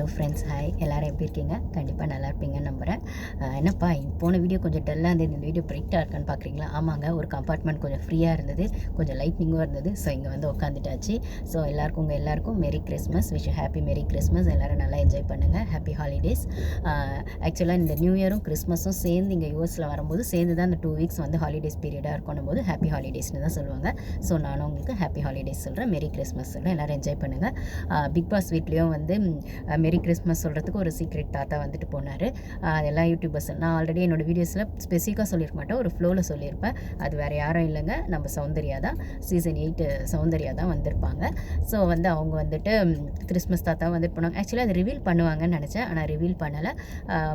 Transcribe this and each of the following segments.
Hello friends, hi. எல்லோரும் எப்படி இருக்கீங்க? கண்டிப்பாக நல்லா இருப்பீங்கன்னு நம்புகிறேன். என்னப்பா போன வீடியோ கொஞ்சம் டல்லாக இருந்தது, இந்த வீடியோ பிரைட்டாக இருக்கான்னு பார்க்குறீங்களா? ஆமாங்க, ஒரு கம்பார்ட்மெண்ட் கொஞ்சம் ஃப்ரீயாக இருந்தது, கொஞ்சம் லைட்னிங்கும் இருந்தது. ஸோ இங்கே வந்து உட்காந்துட்டாச்சு. ஸோ எல்லாருக்கும் merry Christmas. Wish happy merry Christmas. எல்லோரும் நல்லா என்ஜாய் பண்ணுங்கள். Happy holidays. ஆக்சுவலாக இந்த நியூ இயரும் கிறிஸ்மஸும் சேர்ந்து இங்கே யூஎஸில் வரும்போது சேர்ந்து தான் அந்த 2 வீக்ஸ் வந்து ஹாலிடேஸ் பீரியடாக இருக்கணும் போது ஹாப்பி ஹாலிடேஸ்னு தான் சொல்லுவாங்க. ஸோ நானும் உங்களுக்கு ஹாப்பி ஹாலிடேஸ் சொல்கிறேன், மேரி கிறிஸ்மஸ் சொல்கிறேன். எல்லோரும் என்ஜாய் பண்ணுங்கள். பிக் பாஸ் வீட்லேயும் வந்து மேரி கிறிஸ்மஸ் சொல்கிறதுக்கு ஒரு சீக்ரெட் தாத்தா வந்துட்டு போனார். எல்லா யூடியூபர்ஸ் நான் ஆல்ரெடி என்னோடய வீடியோஸில் ஸ்பெசிஃபிக்காக சொல்லியிருக்க மாட்டேன், ஒரு ஃப்ளோவில் சொல்லியிருப்பேன். அது வேறு யாரும் இல்லைங்க, நம்ம சௌந்தர்யா தான். சீசன் 8 சௌந்தர்யா தான் வந்திருப்பாங்க. ஸோ வந்து அவங்க வந்துட்டு கிறிஸ்மஸ் தாத்தா வந்துட்டு போனாங்க. ஆக்சுவலாக அது ரிவீல் பண்ணுவாங்கன்னு நினச்சேன், ஆனால் ரிவீல் பண்ணலை.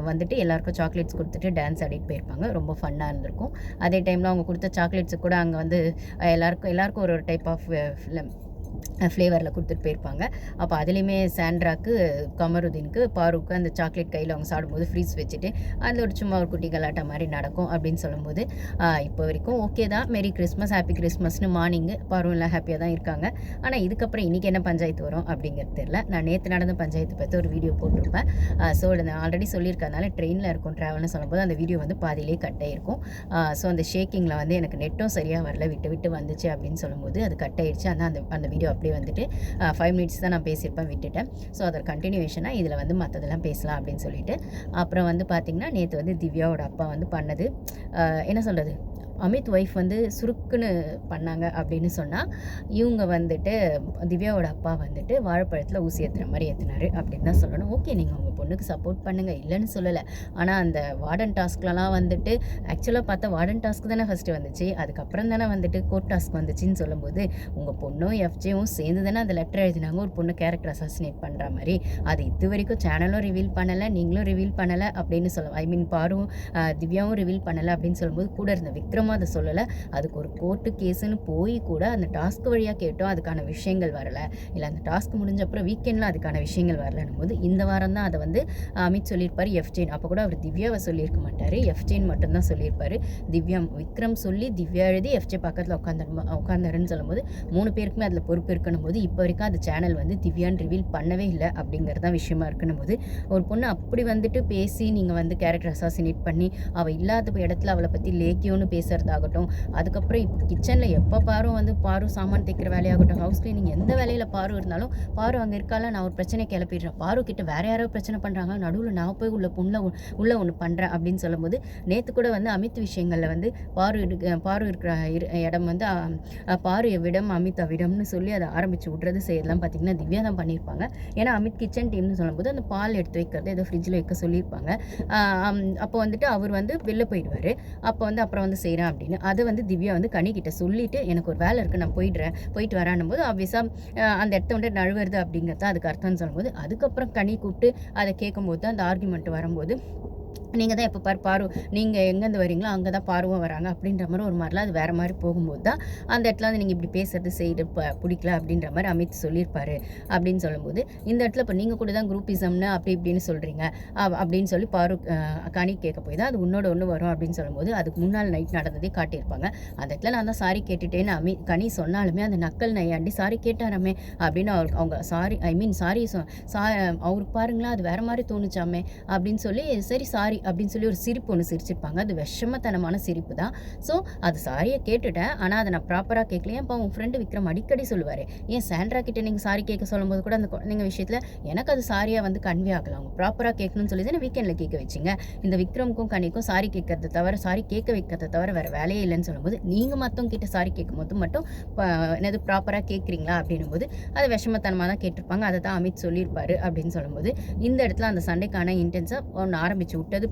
வந்துட்டு எல்லாருக்கும் சாக்லேட்ஸ் கொடுத்துட்டு டான்ஸ் ஆடிட்டு போயிருப்பாங்க. ரொம்ப ஃபன்னாக இருந்திருக்கும். அதே டைமில் அவங்க கொடுத்த சாக்லேட்ஸு கூட அங்கே வந்து எல்லாருக்கும் ஒரு டைப் ஆஃப் ஃப்ளேவரில் கொடுத்துட்டு போயிருப்பாங்க. அப்போ அதுலேயுமே சாண்ட்ராக்கு, கமருதீனுக்கு, பாருக்கு அந்த சாக்லேட் கையில் அவங்க சாப்பிடும்போது ஃப்ரீஸ் வச்சுட்டு அதில் ஒரு சும்மா ஒரு குட்டி கலாட்டா மாதிரி நடக்கும் அப்படின்னு சொல்லும்போது இப்போ வரைக்கும் ஓகே தான். மேரி கிறிஸ்மஸ், ஹாப்பி கிறிஸ்மஸ்னு மார்னிங்கு பாரும் எல்லாம் ஹாப்பியாக தான் இருக்காங்க. ஆனால் இதுக்கப்புறம் இன்றைக்கி என்ன பஞ்சாயத்து வரும் அப்படிங்கிறது தெரியல. நான் நேற்று நடந்த பஞ்சாயத்து பற்றி ஒரு வீடியோ போட்டிருப்பேன். ஸோ நான் ஆல்ரெடி சொல்லியிருக்கனால ட்ரெயினில் இருக்கும் ட்ராவல்னு சொல்லும்போது அந்த வீடியோ வந்து பாதியிலே கட் ஆகிருக்கும். ஸோ அந்த ஷேக்கிங்கில் வந்து எனக்கு நெட்டும் சரியாக வரல, விட்டு வந்துச்சு அப்படின்னு சொல்லும்போது அது கட் ஆகிடுச்சு. ஆனால் அந்த வீடியோ அப்படியே வந்துட்டு 5 மினிட்ஸ் தான் நான் பேசியிருப்பேன், விட்டுட்டேன். ஸோ அதோட கண்டினியூவேஷனாக இதில் வந்து மற்றதெல்லாம் பேசலாம் அப்படின்னு சொல்லிட்டு அப்புறம் வந்து பார்த்திங்கன்னா நேற்று வந்து திவ்யாவோட அப்பா வந்து பண்ணது என்ன சொல்கிறது, அமித் ஒய்ஃப் வந்து சுருக்குன்னு பண்ணாங்க அப்படின்னு சொன்னால் இவங்க வந்துட்டு திவ்யாவோட அப்பா வந்துட்டு வாழைப்பழத்தில் ஊசி ஏற்றுற மாதிரி ஏற்றுனாரு அப்படின்னு தான் சொல்லணும். ஓகே, நீங்கள் உங்கள் பொண்ணுக்கு சப்போர்ட் பண்ணுங்கள், இல்லைன்னு சொல்லலை. ஆனால் அந்த வார்டன் டாஸ்க்லலாம் வந்துட்டு ஆக்சுவலாக பார்த்தா வார்டன் டாஸ்க் தானே ஃபஸ்ட்டு வந்துச்சு, அதுக்கப்புறம் தானே வந்துட்டு கோர்ட் டாஸ்க் வந்துச்சுன்னு சொல்லும்போது உங்கள் பொண்ணும் எஃப்ஜேவும் சேர்ந்து தானே அந்த லெட்டர் எழுதினாங்க ஒரு பொண்ணு கேரக்டர் அசாசினேட் பண்ணுற மாதிரி. அது இது வரைக்கும் சேனலும் ரிவீல் பண்ணலை, நீங்களும் ரிவீல் பண்ணலை அப்படின்னு சொல்லுவோம். ஐ மீன் பாரும் திவ்யாவும் ரிவீல் பண்ணலை அப்படின்னு சொல்லும்போது கூட இருந்த விக்ரம் அதை சொல்லலை. அதுக்கு ஒரு கோர்ட்டு கேஸுன்னு போய் கூட அந்த டாஸ்க் வழியாக கேட்டோம், அதுக்கான விஷயங்கள் வரலை. இல்லை அந்த டாஸ்க் முடிஞ்ச அப்புறம் வீக்கெண்டில் அதுக்கான விஷயங்கள் வரலன்னும் போது இந்த வாரம் தான் அதை வந்து அமித் சொல்லியிருப்பார் எஃப்ஜேன். அப்போ கூட அவர் திவ்யாவை சொல்லியிருக்க மாட்டார், எஃப்ஜேன் மட்டும்தான் சொல்லியிருப்பார். திவ்யா விக்ரம் சொல்லி திவ்யா எழுதி எஃப்ஜே பக்கத்தில் உட்காந்தாருன்னு சொல்லும்போது 3 பேருக்குமே அதில் பொறுப்பு இருக்கணும் போது இப்போ வரைக்கும் அந்த சேனல் வந்து திவ்யான்னு ரிவீல் பண்ணவே இல்லை அப்படிங்கிறது தான் விஷயமா இருக்கணும் போது ஒரு பொண்ணு அப்படி வந்துட்டு பேசி நீங்கள் வந்து கேரக்டர் அசாசினேட் பண்ணி அவள் இல்லாத இடத்துல அவளை பற்றி லேக்கியோன்னு பேசுகிறதாகட்டும், அதுக்கப்புறம் இப்போ கிச்சனில் எப்போ பாரு சாமான் தைக்கிற வேலையாகட்டும், ஹவுஸ் கிளீனிங் எந்த வேலையில் பாரு இருந்தாலும் பாரு அங்கே இருக்கால, நான் ஒரு பிரச்சனை கிளப்பிடுறேன், பாரு கிட்ட வேறு யாரோ பிரச்சனை பண்ணுறாங்க, நடுவில் நான் போய் உள்ள ஒன்று பண்ணுறேன் அப்படின்னு சொல்லும்போது நேற்று கூட வந்து அமித் விஷயங்களில் வந்து பாரு இருக்கிற இடம் வந்து பாரு விடம் அமித் அவிடம்னு சொல்லி அதை ஆரம்பித்து விட்றது செய்யலாம் பார்த்திங்கன்னா திவ்யா தான் பண்ணியிருப்பாங்க. ஏன்னா அமித் கிச்சன் டீம்னு சொல்லும்போது அந்த பால் எடுத்து வைக்கிறது ஏதோ ஃப்ரிட்ஜில் வைக்க சொல்லியிருப்பாங்க. அப்போ வந்துட்டு அவர் வந்து வெளில போயிடுவார். அப்போ வந்து அப்புறம் வந்து செய்கிறேன் அப்படின்னு அதை வந்து திவ்யா வந்து கனிக்கிட்ட சொல்லிவிட்டு எனக்கு ஒரு வேலை இருக்குது நான் போயிட்டு வரானும் போது ஆப்வியஸாக அந்த இடத்த வந்து நழுவுறது அப்படிங்கிறது அதுக்கு அர்த்தம்னு சொல்லும்போது அதுக்கப்புறம் கனி கூப்பிட்டு அதை கேட்கும்போது தான் அந்த ஆர்குமெண்ட் வரும்போது நீங்கள் தான் எப்போ பாரு நீங்கள் எங்கேருந்து வரீங்களோ அங்கே தான் பாருவும் வராங்க அப்படின்ற மாதிரி ஒரு மாதிரிலாம் அது வேறு மாதிரி போகும்போது தான் அந்த இடத்துல வந்து நீங்கள் இப்படி பேசுறது செய்து பிடிக்கல அப்படின்ற மாதிரி அமித் சொல்லியிருப்பாரு அப்படின்னு சொல்லும்போது இந்த இடத்துல இப்போ நீங்கள் கூட தான் குரூப்பிசம்னு அப்படி இப்படின்னு சொல்கிறீங்க அப்படின்னு சொல்லி பாரு கனி கேட்க போய் தான் அது உன்னோட ஒன்று வரும் அப்படின்னு சொல்லும்போது அதுக்கு முன்னால் நைட் நடந்ததே காட்டியிருப்பாங்க. அந்த இடத்துல நான் தான் சாரி கேட்டுட்டேன்னு கனி சொன்னாலுமே அந்த நக்கல் நையாண்டி சாரி கேட்டாராமே அப்படின்னு அவங்க சாரி அவருக்கு பாருங்களா அது வேறு மாதிரி தோணுச்சாமே அப்படின்னு சொல்லி சரி சாரி அப்படின்னு சொல்லி ஒரு சிரிப்பு ஒன்று சிரிச்சிருப்பாங்க. அது விஷமத்தனமான சிரிப்பு தான். ஸோ அது சாரியை கேட்டுட்டேன், ஆனால் அதை நான் ப்ராப்பராக கேட்கலையே. அப்போ உங்கள் ஃப்ரெண்டு விக்ரம் அடிக்கடி சொல்லுவார், ஏன் சாண்ட்ரா கிட்ட நீங்கள் சாரி கேட்க சொல்லும்போது கூட அந்த குழந்தைங்க விஷயத்தில் எனக்கு அது சாரியாக வந்து கன்வே ஆகலாம், அவங்க ப்ராப்பராக கேட்கணும்னு சொல்லி தானே வீக்கெண்டில் கேட்க வச்சிங்க. இந்த விக்ரமுக்கும் கனிக்கும் சாரி கேட்கறத தவிர சாரி கேட்க வைக்கிறத தவிர வேறு வேலையே இல்லைன்னு சொல்லும்போது நீங்கள் மற்றவங்க கிட்ட சாரி கேட்கும் போது மட்டும் என்னது ப்ராப்பராக கேட்குறீங்களா அப்படின்னும் போது அது விஷமத்தனமாக தான் கேட்டிருப்பாங்க. அதை தான் அமித் சொல்லியிருப்பாரு அப்படின்னு சொல்லும்போது இந்த இடத்துல அந்த சண்டைக்கான இன்டென்ஸாக ஒன்று ஆரம்பித்து விட்டது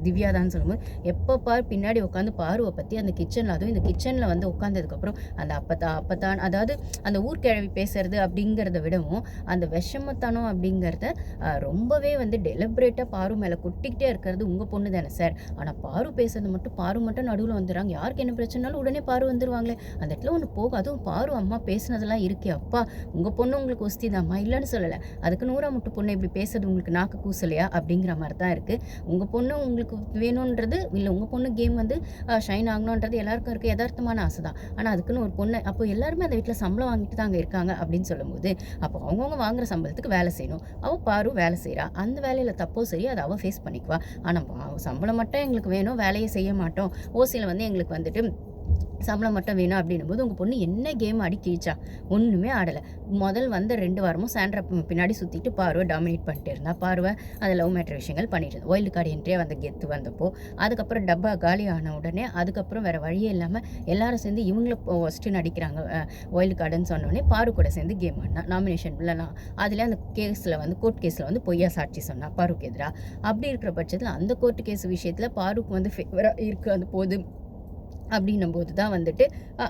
திவ்யா தான் சொல்லும்போது எப்போ பின்னாடி உட்காந்து பாருவை பற்றி அந்த கிச்சனில், அதுவும் இந்த கிச்சனில் வந்து உட்காந்ததுக்கப்புறம் அந்த அப்பத்தான் அதாவது அந்த ஊர்கிழவி பேசுறது அப்படிங்கிறத விடவும் அந்த விஷமத்தனம் அப்படிங்கிறத ரொம்பவே வந்து டெலிபரேட்டாக பாரு மேலே கொட்டிக்கிட்டே இருக்கிறது உங்கள் பொண்ணு தானே சார். ஆனால் பாரு பேசுறது மட்டும் நடுவில் வந்துடுறாங்க. யாருக்கு என்ன பிரச்சனைனாலும் உடனே பாரு வந்துடுவாங்களே, அந்த இடத்துல ஒன்று போகும். அதுவும் பாரு அம்மா பேசுனதெல்லாம் இருக்கே, அப்பா உங்கள் பொண்ணு உங்களுக்கு ஒஸ்தி தான்மா, இல்லைன்னு சொல்லலை, அதுக்கு 100 முட்டு பொண்ணு இப்படி பேசுறது உங்களுக்கு நாக்கு கூசலையா அப்படிங்கிற மாதிரி தான் இருக்குது. உங்கள் உங்கள் பொண்ணு உங்களுக்கு வேணுன்றது இல்லை, உங்கள் பொண்ணு கேம் வந்து ஷைன் ஆகணுன்றது எல்லாருக்கும் இருக்க யதார்த்தமான ஆசை தான். ஆனால் அதுக்குன்னு ஒரு பொண்ணு அப்போ எல்லாருமே அந்த வீட்டில் சம்பளம் வாங்கிட்டு தான் அங்கே இருக்காங்க அப்படின்னு சொல்லும்போது, அப்போ அவங்கவுங்க வாங்குற சம்பளத்துக்கு வேலை செய்யணும். அவள் பாரு வேலை செய்கிறா, அந்த வேலையில் தப்போ சரி அதை அவள் ஃபேஸ் பண்ணிக்குவா. ஆனால் சம்பளம் மட்டும் எங்களுக்கு வேணும், வேலையை செய்ய மாட்டோம், ஓசியில் வந்து எங்களுக்கு வந்துட்டு சம்பளம் மட்டும் வேணும் அப்படின்னும்போது உங்கள் பொண்ணு என்ன கேம் ஆடி கிழிச்சா? ஒன்றுமே ஆடலை. முதல் வந்த 2 வாரமும் சாண்ட்ரா பின்னாடி சுற்றிட்டு பார்வை டாமினேட் பண்ணிட்டு இருந்தா. பார்வை அந்த லவ் மேட்டர் விஷயங்கள் பண்ணிட்டு இருந்தா. ஒயில்டு கார்டு என்ட்ரியாக வந்த கெத்து வந்தப்போ, அதுக்கப்புறம் டப்பா காலி ஆன உடனே அதுக்கப்புறம் வேறு வழியே இல்லாமல் எல்லாரும் சேர்ந்து இவங்கள ஃபஸ்ட்டு நடிக்கிறாங்க. ஒயில்டு கார்டுன்னு சொன்னோடனே பாரு கூட சேர்ந்து கேம் ஆடினா. நாமினேஷன் இல்லைனா அதில் அந்த கேஸில் வந்து கோர்ட் கேஸில் வந்து பொய்யா சாட்சி சொன்னா பாருக்கு எதிராக. அப்படி இருக்கிற பட்சத்தில் அந்த கோர்ட் கேஸ் விஷயத்தில் பாருக்கு வந்து ஃபேவராக இருக்குது அந்த போது அப்படின்னும்போது தான் வந்துட்டு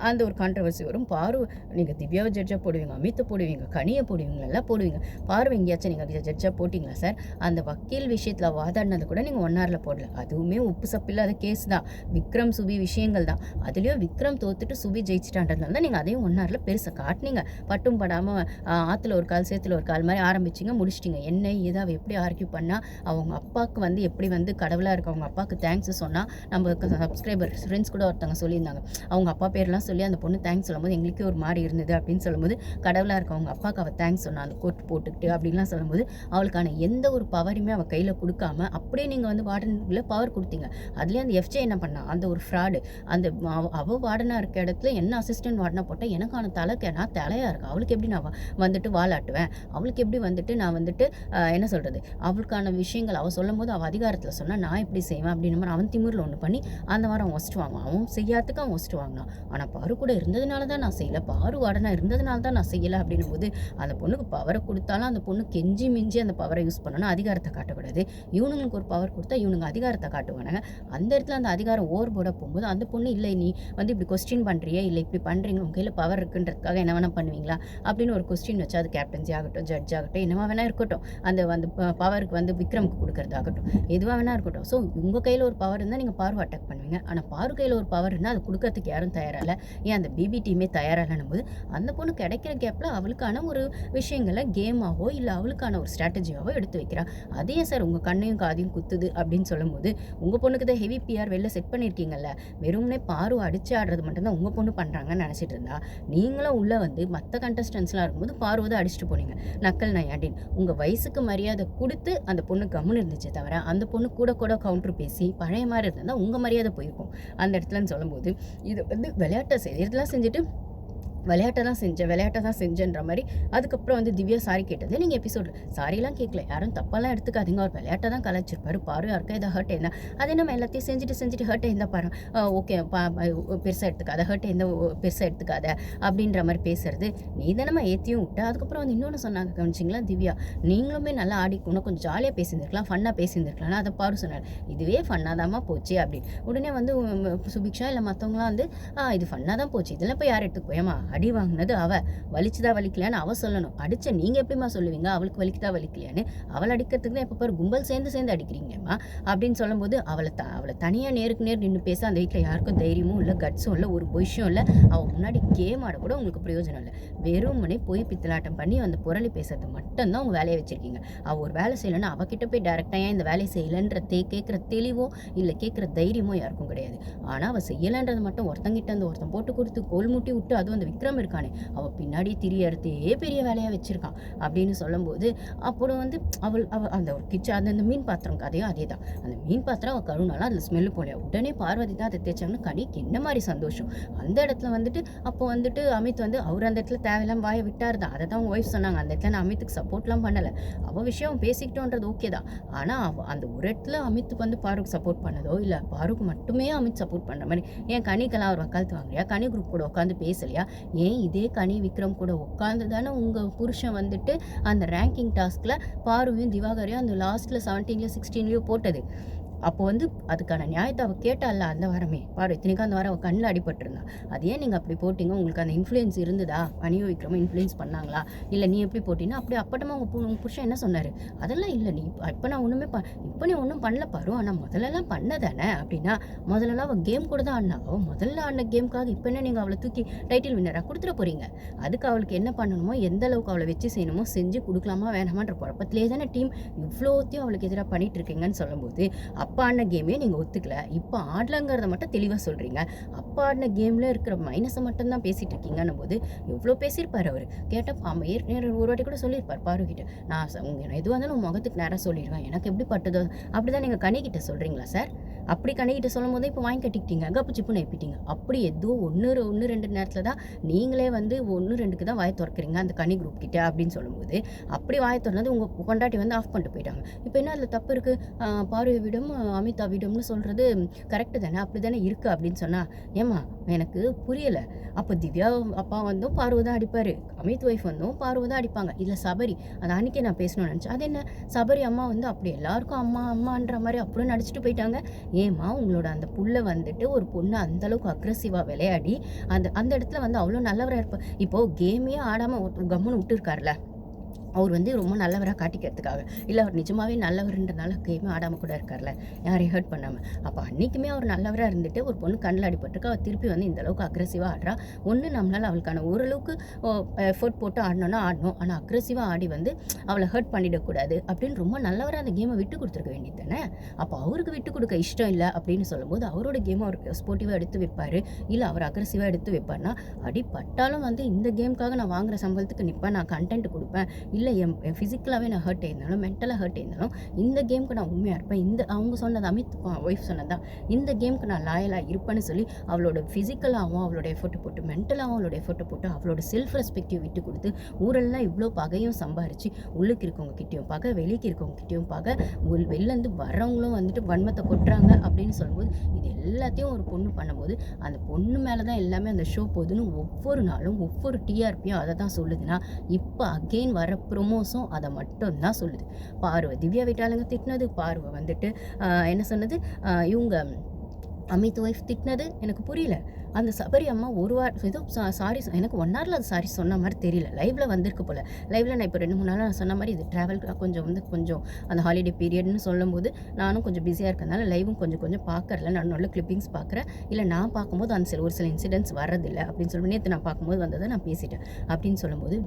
அந்த ஒரு கான்ட்ரவர்சி வரும். பாரு நீங்கள் திவ்யாவை ஜட்ஜாக போடுவீங்க, அமித்தை போடுவீங்க, கனியை போடுவீங்க, எல்லாம் போடுவீங்க. பாரு எங்கேயாச்சும் நீங்கள் ஜட்ஜாக போட்டிங்களா சார்? அந்த வக்கீல் விஷயத்தில் வாதாடினது கூட நீங்கள் 1 ஹவரில் போடல. அதுவுமே உப்பு சப்பு இல்லாத கேஸ் தான். விக்ரம் சுபி விஷயங்கள் தான். அதுலேயும் விக்ரம் தோத்துட்டு சுபி ஜெயிச்சிட்டான்றதுனால தான் நீங்கள் அதையும் 1 ஹவரில் பெருசாக காட்டினீங்க. பட்டும் படாமல் ஆற்றுல ஒரு கால் சேத்துல ஒரு கால் மாதிரி ஆரம்பிச்சிங்க, முடிச்சிட்டிங்க. என்ன ஏதோ அவள் எப்படி ஆர்கியூ பண்ணால் அவங்க அப்பாவுக்கு வந்து எப்படி வந்து கடவுளாக இருக்க அவங்க அப்பாவுக்கு தேங்க்ஸ் சொன்னால் நம்ம சப்ஸ்கிரைபர் ஃப்ரெண்ட்ஸ் கூட ஒருத்தவங்க சொல்லியிருந்தாங்க. அவங்க அப்பா பேர்லாம் சொல்லி அந்த பொண்ணு தேங்க்ஸ் சொல்லும்போது எங்களுக்கே ஒரு மாதிரி இருந்தது அப்படின்னு சொல்லும்போது, கடவுளாக இருக்க அவங்க அப்பாவுக்கு அவள் தேங்க்ஸ் சொன்னா அந்த கோட் போட்டுக்கிட்டு அப்படின்லாம் சொல்லும்போது, அவளுக்கான எந்த ஒரு பவரையுமே அவள் கையில் கொடுக்காம அப்படியே நீங்கள் வந்து வார்டனுக்குள்ள பவர் கொடுத்தீங்க. அதுலேயே அந்த எஃப்ஜே என்ன பண்ணா, அந்த ஒரு ஃப்ராடு, அந்த அவள் வார்டனாக இருக்க இடத்துல என்ன அசிஸ்டன்ட் வார்டனாக போட்டால் எனக்கான நான் தலையாக இருக்கேன், அவளுக்கு எப்படி நான் வந்துட்டு வாலாட்டுவேன், அவளுக்கு எப்படி வந்துட்டு நான் வந்துட்டு என்ன சொல்கிறது, அவளுக்கான விஷயங்கள் அவள் சொல்லும் போது அவள் அதிகாரத்தில் சொன்னால் நான் எப்படி செய்வேன் அப்படின்னு மாதிரி அவன் திமிரில் ஒன்று பண்ணி அந்த வாரம் ஒஸ்ட் வாங்குவான். அவன் செய்யாதுக்கு அவன் ஒஸ்ட் வாங்கினான். ஆனால் பாரு கூட இருந்ததுனால தான் நான் செய்யலை, பாரு வாடனா இருந்ததுனால தான் நான் செய்யலை அப்படின்னும் போது அந்த பொண்ணுக்கு பவரை கொடுத்தாலும் அந்த பொண்ணு கெஞ்சி மிஞ்சி அந்த பவரை யூஸ் பண்ணணும், அதிகாரத்தை காட்டக்கூடாது. இவனுங்களுக்கு ஒரு பவர் கொடுத்தா இவனுங்க அதிகாரத்தை காட்டுவானுங்க. அந்த இடத்துல அந்த அதிகாரம் ஓவர் போட போகும்போது அந்த பொண்ணு இல்லை நீ வந்து இப்படி கொஸ்டின் பண்ணுறியே, இல்லை இப்படி பண்ணுறீங்க, உங்கள் கையில் பவர் இருக்குன்றதுக்காக என்ன வேணால் பண்ணுவீங்களா அப்படின்னு ஒரு கொஸ்டின் வச்சு, அது கேப்டன்சி ஆகட்டும், ஜட்ஜ் ஆகட்டும், என்னவா வேணா இருக்கட்டும், அந்த வந்து பவருக்கு வந்து விக்ரமுக்கு கொடுக்கறதாகட்டும், எதுவாக வேணா இருக்கட்டும். ஸோ உங்கள் கையில் ஒரு பவர் இருந்தால் நீங்கள் பாரு அட்டாக் பண்ணுவீங்க. ஆனால் பாரு கையில் ஒரு பவர் இருந்தால் அது கொடுக்கறதுக்கு யாரும் தயாராக, ஏன் அந்த பிபி டீமே தயாராகணும் போது அந்த பொண்ணு கிடைக்கிற கேப்பில் அவளுக்கான ஒரு விஷயங்களை கேமாவோ இல்லை அவளுக்கான ஒரு ஸ்ட்ராட்டஜியாவோ எடுத்து வைக்கிறா. அதே சார் உங்கள் கண்ணையும் காதையும் குத்துது அப்படின்னு சொல்லும்போது உங்கள் பொண்ணுக்கு தான் ஹெவி பிஆர் வெளில செட் பண்ணியிருக்கீங்கல்ல, வெறும்னே பாரு அடிச்சு ஆடுறது மட்டும்தான் உங்கள் பொண்ணு பண்ணுறாங்கன்னு நினச்சிட்டு இருந்தா, நீங்களும் உள்ளே வந்து மற்ற கண்டஸ்டன்ஸ்லாம் இருக்கும்போது பார்வதை அடிச்சுட்டு போனீங்க நக்கல் நையாண்டின். உங்கள் வயசுக்கு மரியாதை கொடுத்து அந்த பொண்ணு கம்முன்னு இருந்துச்சு தவிர அந்த பொண்ணு கூட கூட கவுண்டர் பேசி பழைய மாதிரி இருந்தால் உங்கள் மரியாதை போயிருக்கும் அந்த இடத்துலன்னு சொல்லும்போது, இது வந்து விளையாட்டை இதெல்லாம் செஞ்சுட்டு விளையாட்டை தான் செஞ்சேன்ற மாதிரி அதுக்கப்புறம் வந்து திவ்யா சாரி கேட்டது. நீங்கள் எபிசோட் சாரிலாம் கேட்கல, யாரும் தப்பெல்லாம் எடுத்துக்காதீங்க, அவர் விளையாட்டை தான் கலாச்சிருப்பாரு. பாரு யாருக்கா இதை ஹர்ட் இருந்தால் அதே நம்ம எல்லாத்தையும் செஞ்சுட்டு ஹர்ட் இருந்தால் பாரு ஓகே பெருசாக எடுத்துக்காத, ஹர்ட் இருந்தால் பெருசாக எடுத்துக்காத அப்படின்ற மாதிரி பேசுறது. நீ தானே ஏற்றியும் விட்ட. அதுக்கப்புறம் வந்து இன்னொன்று சொன்னாங்க கவனிச்சிங்களா திவ்யா, நீங்களுமே நல்லா ஆடி இன்னும் கொஞ்சம் ஜாலியாக பேசியிருந்துருக்கலாம், ஃபன்னாக பேசியிருந்துருக்கலாம். அதை பாரு சொன்னார், இதுவே ஃபன்னாக தாம்மா போச்சு அப்படின்னு. உடனே வந்து சுபிக்ஷா இல்லை மற்றவங்களாம் வந்து இது ஃபன்னாக தான் போச்சு, இதெல்லாம் போய் யார் எடுத்துக்கு போயமா, அடி வாங்கினது வலிச்சுதா வலிக்கலையான்னு அவள் சொல்லணும். அடிச்ச நீங்கள் எப்படிமா சொல்லுவீங்க அவளுக்கு வலிக்குதா வலிக்கலையான்னு? அவள் அடிக்கிறதுக்கு தான் எப்போ பாரு கும்பல் சேர்ந்து அடிக்கிறீங்கம்மா அப்படின்னு சொல்லும்போது அவளை தனியாக நேருக்கு நேர் நின்று பேச அந்த வீட்டில் யாருக்கும் தைரியமும் இல்லை, கட்ஸும் இல்லை, ஒரு பொய்ஷும் இல்லை. அவள் முன்னாடி கேம் ஆட கூட உங்களுக்கு பிரயோஜனம் இல்லை. வெறுமனே போய் பித்தலாட்டம் பண்ணி அந்த புரளி பேசுறது மட்டும்தான் உங்கள் வேலையை வச்சுருக்கீங்க. அவள் ஒரு வேலை செய்யலைன்னா அவகிட்ட போய் டேரெக்டாக ஏன் இந்த வேலையை செய்யலைன்ற கேட்குற தெளிவோ இல்லை கேட்குற தைரியமோ யாருக்கும் கிடையாது. ஆனால் அவள் செய்யலைன்றது மட்டும் ஒருத்தங்கிட்ட அந்த ஒருத்தன் போட்டு கொடுத்து கோல் மூட்டி விட்டு அதுவும் அந்த விக்ரம் இருக்கானே அவள் பின்னாடி திரியறதே பெரிய வேலையாக வச்சுருக்கான் அப்படின்னு சொல்லும்போது, அப்புறம் வந்து அவள் அந்த ஒரு கிச்சன் அந்த மீன் பாத்திரம் கதையும் அதே தான். அந்த மீன் பாத்திரம் அவள் கழுவுனாலும் அதில் ஸ்மெல்லு போலையா, உடனே பார்வதி தான் அதை தேய்ச்சாங்கன்னா கனிக்கு என்ன மாதிரி சந்தோஷம். அந்த இடத்துல வந்துட்டு அப்போ வந்துட்டு அமித் வந்து அவர் அந்த இடத்துல தேவையில்லாம வாயை விட்டார் தான். அதை தான் அவங்க ஒய்ஃப் சொன்னாங்க, அந்த இடத்துல நான் அமித்துக்கு சப்போர்ட்லாம் பண்ணலை, அவள் விஷயம் பேசிக்கிட்டோன்றது ஓகே தான். ஆனால் அந்த ஒரு இடத்துல அமித்துக்கு வந்து பாருக்கு சப்போர்ட் பண்ணதோ இல்லை பாருக்கு மட்டுமே அமித் சப்போர்ட் பண்ணுற மாதிரி, ஏன் கனிக்கெல்லாம் அவர் வக்காலத்து வாங்குறியா, கனி குரூப் கூட உட்காந்து பேசலையா, ஏன் இதே கனி விக்ரம் கூட உட்காந்து தானே உங்கள் புருஷன் வந்துட்டு அந்த ரேங்கிங் டாஸ்கில் பாருவையும் திவாகரையும் அந்த லாஸ்ட்டில் 17 16 போட்டது. அப்போ வந்து அதுக்கான நியாயத்தை அவள் கேட்டால அந்த வாரமே பாரு, இத்தனைக்கும் அந்த வாரம் அவள் கண்ணில் அடிபட்டிருந்தா. அது ஏன் நீங்கள் அப்படி போட்டிங்க? உங்களுக்கு அந்த இன்ஃப்ளூயன்ஸ் இருந்ததா? அணியோ விக்ரமோ இன்ஃப்ளூயன்ஸ் பண்ணாங்களா? இல்லை நீ எப்படி போட்டினா? அப்படி அப்பட்டமாக உங்கள் புருஷன் என்ன சொன்னார்? அதெல்லாம் இல்லை, நீ இப்போ நான் ஒன்றுமே இப்போ நீ ஒன்றும் பண்ணல பாரு, ஆனால் முதல்லலாம் பண்ண தானே அப்படின்னா, முதல்லலாம் அவள் கேம் கூட தான் ஆடினா. அவள் முதல்ல ஆடின கேமுக்காக இப்போ என்ன நீங்கள் அவளை தூக்கி டைட்டில் வின்னராக கொடுத்துட போகிறீங்க? அதுக்கு அவளுக்கு என்ன பண்ணணுமோ, எந்த அளவுக்கு அவளை வச்சு செய்யணுமோ செஞ்சு கொடுக்கலாமா வேணாமான்ற குழப்பத்திலே தானே டீம் இவ்வளோத்தையும் அவளுக்கு எதிராக பண்ணிட்டு இருக்கீங்கன்னு சொல்லும்போது, அப்பா ஆடின கேமே நீங்கள் ஒத்துக்கல, இப்போ ஆடலங்கிறத மட்டும் தெளிவாக சொல்கிறீங்க. அப்பா ஆடின கேமில் இருக்கிற மைனஸை மட்டும்தான் பேசிகிட்டு இருக்கீங்கன்னும் போது எவ்வளோ பேசியிருப்பார் அவர். கேட்டால் அவன் ஏற்கனவே ஒரு வாட்டி கூட சொல்லியிருப்பார் பாருக்கிட்ட, நான் எதுவாக இருந்தாலும் உன் முகத்துக்கு நேராக சொல்லிடுவேன், எனக்கு எப்படி பட்டுதோ அப்படி தான் நீங்கள் கனிக்கிட்ட சொல்கிறீங்களா சார்? அப்படி கனிக்கிட்ட சொல்லும் போதே இப்போ வாங்கி கட்டிக்கிட்டீங்க, கப்பு சிப்புன்னு ஏப்பிட்டீங்க. அப்படி ஏதோ ஒன்று 2 நேரத்தில் தான் நீங்களே வந்து 1 2க்கு தான் வாயை திறக்கிறீங்க அந்த கனி குரூப் கிட்ட அப்படின்னு சொல்லும்போது, அப்படி வாயை திறந்தது உங்கள் பொண்டாட்டி வந்து ஆஃப் பண்ணிட்டு போயிட்டாங்க. இப்போ என்ன அதில் தப்பு இருக்குது? பார்வதியிடம் அமிதாவிடம்னு சொல்கிறது கரெக்டு தானே, அப்படி தானே இருக்குது அப்படின்னு சொன்னால், ஏம்மா எனக்கு புரியலை. அப்போ திவ்யா அப்பா வந்தும் பார்வை தான் அடிப்பார், அமித் ஒய்ஃப் வந்தும் பார்வை தான் அடிப்பாங்க. இல்லை சபரி, அது அன்றைக்கே நான் பேசணும்னு நினச்சேன். அது என்ன சபரி அம்மா வந்து அப்படி எல்லாருக்கும் அம்மா அம்மான்ற மாதிரி அப்படியே நடிச்சிட்டு போயிட்டாங்க. ஏம்மா உங்களோட அந்த புள்ள வந்துட்டு ஒரு பொண்ணு அந்தளவுக்கு அக்ரெசிவாக விளையாடி அந்த இடத்துல வந்து அவ்வளோ நல்லவராக இருப்பார். இப்போது கேமே ஆடாமல் கம்முன்னு விட்டுருக்காருல, அவர் வந்து ரொம்ப நல்லவராக காட்டிக்கிறதுக்காக, இல்லை அவர் நிஜமாகவே நல்லவர்ன்றனால கேமே ஆடாமல் கூட இருக்கார்ல, யாரையும் ஹர்ட் பண்ணாமல். அப்போ அன்றைக்குமே அவர் நல்லவராக இருந்துட்டு ஒரு பொண்ணு கண்ணில் அடிபட்டிருக்கு, அவர் திருப்பி வந்து இந்த அளவுக்கு அக்ரெசிவாக ஆடுறா. ஒன்று நம்மளால் அவளுக்கான ஓரளவுக்கு எஃபர்ட் போட்டு ஆடணும்னா ஆடணும், ஆனால் அக்ரெசிவாக ஆடி வந்து அவளை ஹர்ட் பண்ணிடக்கூடாது அப்படின்னு ரொம்ப நல்லவராக அந்த கேமை விட்டு கொடுத்துருக்க வேண்டியது தானே. அப்போ அவருக்கு விட்டு கொடுக்க இஷ்டம் இல்லை அப்படின்னு சொல்லும்போது அவரோட கேமை அவர் ஸ்போர்ட்டிவாக எடுத்து வைப்பார், இல்லை அவர் அக்ரெசிவாக எடுத்து வைப்பார்னா, அடிப்பட்டாலும் வந்து இந்த கேமுக்காக நான் வாங்குகிற சம்பளத்துக்கு நிற்பேன், நான் கண்டென்ட் கொடுப்பேன், இல்லை என் ஃபிசிக்கலாகவே நான் ஹர்ட் ஆயிருந்தாலும் மென்டலாக ஹர்ட் ஆயிருந்தாலும் இந்த கேமுக்கு நான் உண்மையாக இருப்பேன், இந்த அவங்க சொன்னது அமித் ஒய்ஃப் சொன்னதான், இந்த கேமுக்கு நான் லாயலாக இருப்பேன்னு சொல்லி அவளோட ஃபிசிக்கலாகவும் அவளோட எஃபர்ட் போட்டு மென்டலாகவும் அவளோட எஃபர்ட் போட்டு அவளோட செல்ஃப் ரெஸ்பெக்டிவ் விட்டு கொடுத்து ஊரெல்லாம் இவ்வளோ பகையும் சம்பாரித்து உள்ளுக்கு இருக்கவங்க கிட்டேயும் பகை, வெளிக்கு இருக்கவங்க கிட்டேயும் பகை, வெளிலேருந்து வரவங்களும் வந்துட்டு வன்மத்தை கொட்டுறாங்க அப்படின்னு சொல்லும்போது, இது எல்லாத்தையும் ஒரு பொண்ணு பண்ணும்போது அந்த பொண்ணு மேலே தான் எல்லாமே அந்த ஷோ போகுதுன்னு ஒவ்வொரு நாளும் ஒவ்வொரு டிஆர்பியும் அதை தான் சொல்லுதுன்னா, இப்போ அகெயின் வர ப்ரொமோஸும் அதை மட்டும் தான் சொல்லுது. பார்வை திவ்யா வீட்டாளுங்க திட்டினது, பார்வை வந்துட்டு என்ன சொன்னது, இவங்க அமித் ஒய்ஃப் திட்டினது எனக்கு புரியல. அந்த சபரி அம்மா ஒரு வாரம் ஏதோ சாரி, எனக்கு 1 ஹவரில் அது சாரி சொன்ன மாதிரி தெரியல, லைவில் வந்திருக்கு போல். லைவில் நான் இப்போ 2 3 நாளாக நான் சொன்ன மாதிரி இது ட்ராவல் கொஞ்சம் அந்த ஹாலிடே பீரியட்னு சொல்லும்போது நானும் கொஞ்சம் பிஸியாக இருக்கிறதுனால லைவும் கொஞ்சம் பார்க்கறல, நான் நல்ல கிளிப்பிங்ஸ் பார்க்குறேன், இல்லை நான் பார்க்கும்போது அந்த ஒரு சில இன்சிடென்ட்ஸ் வரதில்லை அப்படின்னு சொல்லி நேற்று நான் பார்க்கும்போது வந்ததை நான் பேசிட்டேன் அப்படின்னு சொல்லும்போது,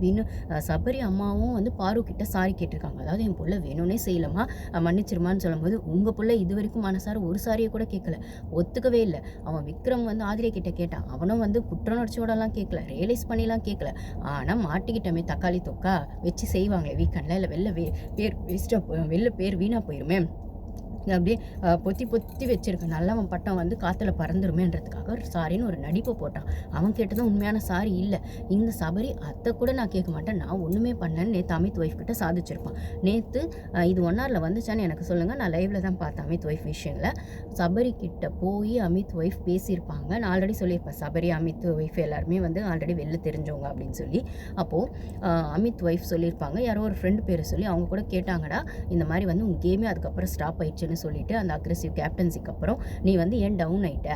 சபரி அம்மாவும் வந்து பாரு கிட்ட சாரி கேட்டிருக்காங்க. அதாவது என் பிள்ளை வேணும்னே செய்யலமா, மன்னிச்சிருமான்னு சொல்லும்போது, உங்கள் பிள்ளை இது வரைக்கும் மனசார ஒரு சாரியை கூட கேட்கல, ஒத்துக்கவே இல்லை. அவன் விக்ரம் வந்து ஆதிரை கிட்ட கேட்டான், அவனும் வந்து குற்றணர்ச்சியோடலாம் கேட்கல, ரியலைஸ் பண்ணிலாம் கேட்கல. ஆனால் மாட்டிக்கிட்டமே தக்காளி தொக்கா வச்சு செய்வாங்களே வீக்கெண்டில், இல்லை வெளில பேர் வீணாக போயிருமே அப்படியே பொத்தி வச்சிருக்கேன், நல்லவன் பட்டம் வந்து காற்றுல பறந்துருமேன்றதுக்காக ஒரு சாரின்னு ஒரு நடிப்பை போட்டான். அவன் கேட்டதும் உண்மையான சாரி இல்லை. இந்த சபரி அதை கூட நான் கேட்க மாட்டேன், நான் ஒன்றுமே பண்ணேன்னு நேற்று அமித் ஒய்ஃப் கிட்ட சாதிச்சிருப்பான். நேற்று இது 1 ஹவரில் வந்துச்சான்னு எனக்கு சொல்லுங்கள், நான் லைவில் தான் பார்த்தேன் அமித் ஒய்ஃப் விஷயத்தில். சபரி கிட்ட போய் அமித் ஒய்ஃப் பேசியிருப்பாங்க. நான் ஆல்ரெடி சொல்லியிருப்பேன், சபரி அமித் ஒய்ஃப் எல்லாருமே வந்து ஆல்ரெடி வெளில தெரிஞ்சவங்க அப்படின்னு சொல்லி. அப்போது அமித் ஒய்ஃப் சொல்லியிருப்பாங்க, யாரோ ஒரு ஃப்ரெண்டு பேரை சொல்லி அவங்க கூட கேட்டாங்கடா, இந்த மாதிரி வந்து உங்கள் கேமே அதுக்கப்புறம் ஸ்டாப் ஆயிடுச்சுன்னு சொல்லிட்டு அந்த அக்ரெசிவ் கேப்டன்சிக்கு அப்புறம் நீ வந்து ஏன் டவுன் ஆகிட்ட?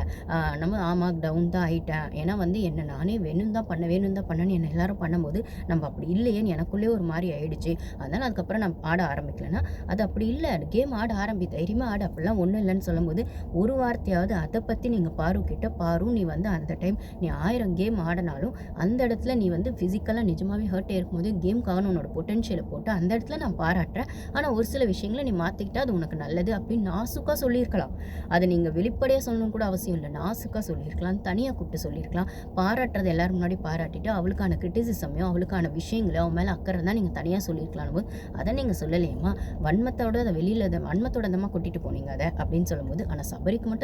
நம்ம ஆமாம் டவுன் தான் ஆகிட்டேன், ஏன்னா வந்து என்ன நானே வேணும் தான் பண்ணேன்னு என்ன எல்லாரும் பண்ணும்போது நம்ம அப்படி இல்லையேன்னு எனக்குள்ளே ஒரு மாதிரி ஆயிடுச்சு, அதனால் அதுக்கப்புறம் நான் ஆட ஆரம்பிக்கலன்னா, அது அப்படி இல்லை, கேம் ஆட தைரியமாக ஆட, அப்படிலாம் ஒன்றும் இல்லைன்னு சொல்லும்போது, ஒரு வார்த்தையாவது அதை பற்றி நீங்கள் பாரு நீ வந்து அந்த டைம் நீ 1000 கேம் ஆடினாலும் அந்த இடத்துல நீ வந்து ஃபிசிக்கலாக நிஜமாகவே ஹர்ட் இருக்கும்போது கேம்காக உன்னோட பொட்டென்ஷியலை போட்டு அந்த இடத்துல நான் பாராட்டுறேன், ஆனால் ஒரு சில விஷயங்களை நீ மாற்றிக்கிட்டா அது உனக்கு நல்லது அப்படின்னு நாசுக்காக சொல்லியிருக்கலாம். அதை நீங்கள் வெளிப்படையாக சொல்லணும் கூட அவசியம் இல்லை, நாசுக்காக சொல்லியிருக்கலாம், தனியாக கூப்பிட்டு சொல்லியிருக்கலாம். பாராட்டுறது எல்லாரும் முன்னாடி பாராட்டிட்டு அவளுக்கான கிரிட்டிசிசமையும் அவளுக்கான விஷயங்களையும் அவன் மேலே அக்கறை தான் நீங்கள் தனியாக சொல்லியிருக்கலாம் போது, அதை நீங்கள் சொல்லலையேம்மா, வன்மத்தோட அதை வெளியில் வன்மத்தோட அந்தமாக கொட்டிட்டு போனீங்க அதை அப்படின்னு சொல்லும்போது, ஆனால் சபரிக்கு மட்டும்